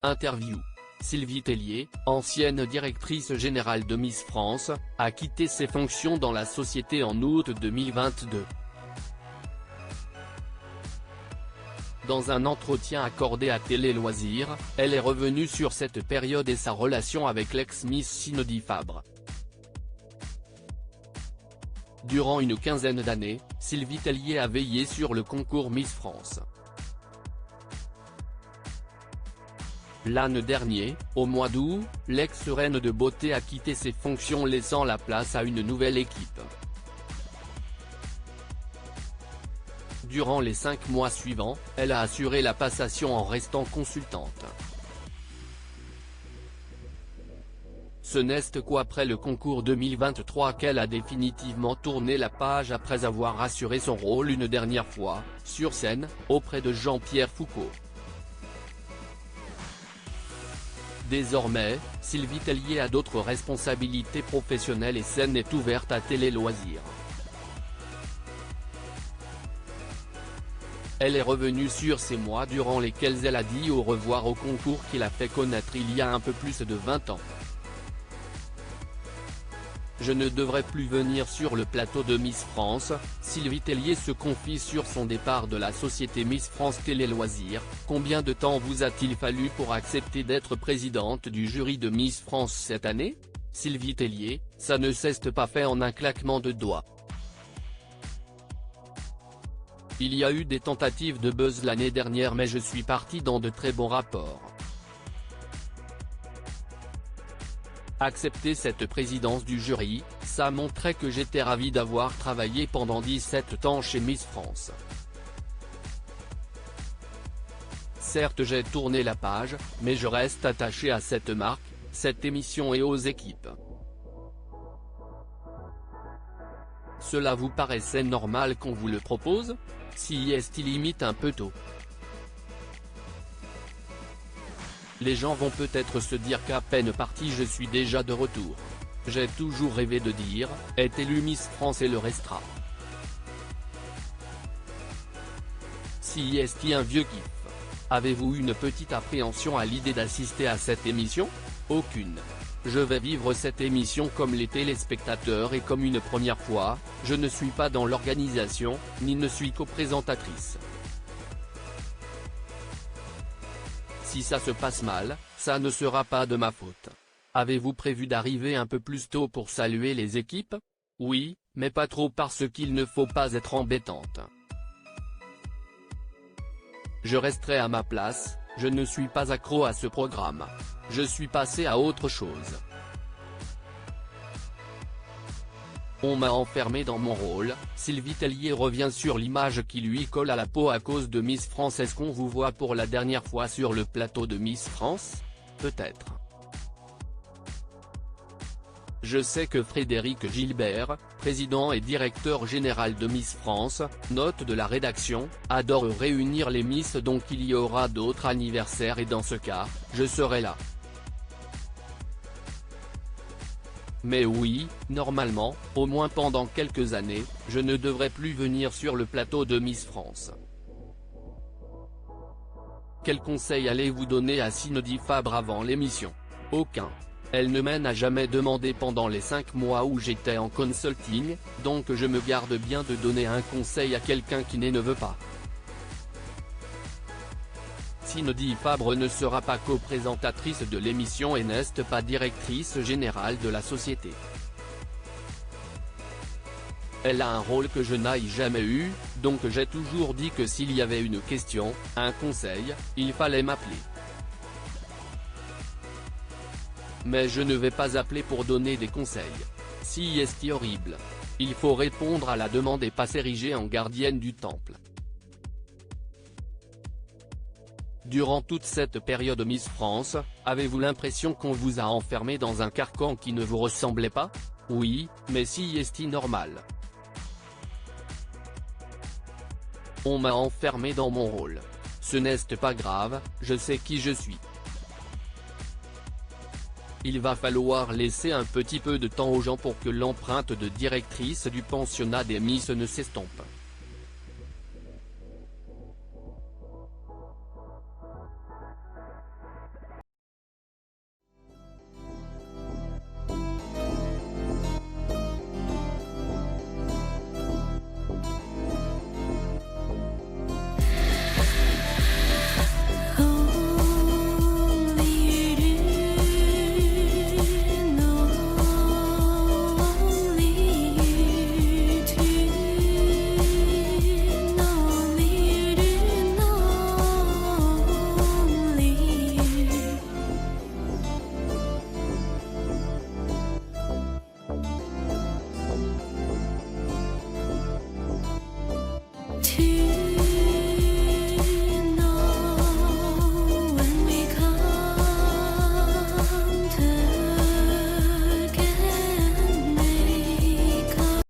Interview. Sylvie Tellier, ancienne directrice générale de Miss France, a quitté ses fonctions dans la société en août 2022. Dans un entretien accordé à Télé Loisirs, elle est revenue sur cette période et sa relation avec l'ex-Miss Cindy Fabre. Durant une quinzaine d'années, Sylvie Tellier a veillé sur le concours Miss France. L'année dernière, au mois d'août, l'ex-reine de beauté a quitté ses fonctions laissant la place à une nouvelle équipe. Durant les 5 mois suivants, elle a assuré la passation en restant consultante. Ce n'est qu'après le concours 2023 qu'elle a définitivement tourné la page après avoir assuré son rôle une dernière fois, sur scène, auprès de Jean-Pierre Foucault. Désormais, Sylvie Tellier a d'autres responsabilités professionnelles et scène est ouverte à Télé Loisirs. Elle est revenue sur ces mois durant lesquels elle a dit au revoir au concours qui l'a fait connaître il y a un peu plus de 20 ans. Je ne devrais plus venir sur le plateau de Miss France. Sylvie Tellier se confie sur son départ de la société Miss France Télé Loisirs. Combien de temps vous a-t-il fallu pour accepter d'être présidente du jury de Miss France cette année? Sylvie Tellier, ça ne s'est pas fait en un claquement de doigts. Il y a eu des tentatives de buzz l'année dernière mais je suis partie dans de très bons rapports. Accepter cette présidence du jury, ça montrait que j'étais ravie d'avoir travaillé pendant 17 ans chez Miss France. Certes j'ai tourné la page, mais je reste attachée à cette marque, cette émission et aux équipes. Cela vous paraissait normal qu'on vous le propose? Si est limite un peu tôt. Les gens vont peut-être se dire qu'à peine parti je suis déjà de retour. J'ai toujours rêvé de dire, est élue Miss France et le restera. Si est un vieux kiff. Avez-vous une petite appréhension à l'idée d'assister à cette émission? Aucune. Je vais vivre cette émission comme les téléspectateurs et comme une première fois, je ne suis pas dans l'organisation, ni ne suis co-présentatrice. Si ça se passe mal, ça ne sera pas de ma faute. Avez-vous prévu d'arriver un peu plus tôt pour saluer les équipes? Oui, mais pas trop parce qu'il ne faut pas être embêtante. Je resterai à ma place, je ne suis pas accro à ce programme. Je suis passé à autre chose. On m'a enfermé dans mon rôle. Sylvie Tellier revient sur l'image qui lui colle à la peau à cause de Miss France. Est-ce qu'on vous voit pour la dernière fois sur le plateau de Miss France? Peut-être. Je sais que Frédéric Gilbert, président et directeur général de Miss France, note de la rédaction, adore réunir les Miss donc il y aura d'autres anniversaires et dans ce cas, je serai là. Mais oui, normalement, au moins pendant quelques années, je ne devrais plus venir sur le plateau de Miss France. Quel conseil allez-vous donner à Cindy Fabre avant l'émission? Aucun. Elle ne m'a jamais demandé pendant les 5 mois où j'étais en consulting, donc je me garde bien de donner un conseil à quelqu'un qui ne veut pas. Cindy Fabre ne sera pas co-présentatrice de l'émission et n'est pas directrice générale de la société. Elle a un rôle que je n'ai jamais eu, donc j'ai toujours dit que s'il y avait une question, un conseil, il fallait m'appeler. Mais je ne vais pas appeler pour donner des conseils. Si est horrible. Il faut répondre à la demande et pas s'ériger en gardienne du temple. Durant toute cette période Miss France, avez-vous l'impression qu'on vous a enfermé dans un carcan qui ne vous ressemblait pas? Oui, mais si est normal. On m'a enfermé dans mon rôle. Ce n'est pas grave, je sais qui je suis. Il va falloir laisser un petit peu de temps aux gens pour que l'empreinte de directrice du pensionnat des Miss ne s'estompe.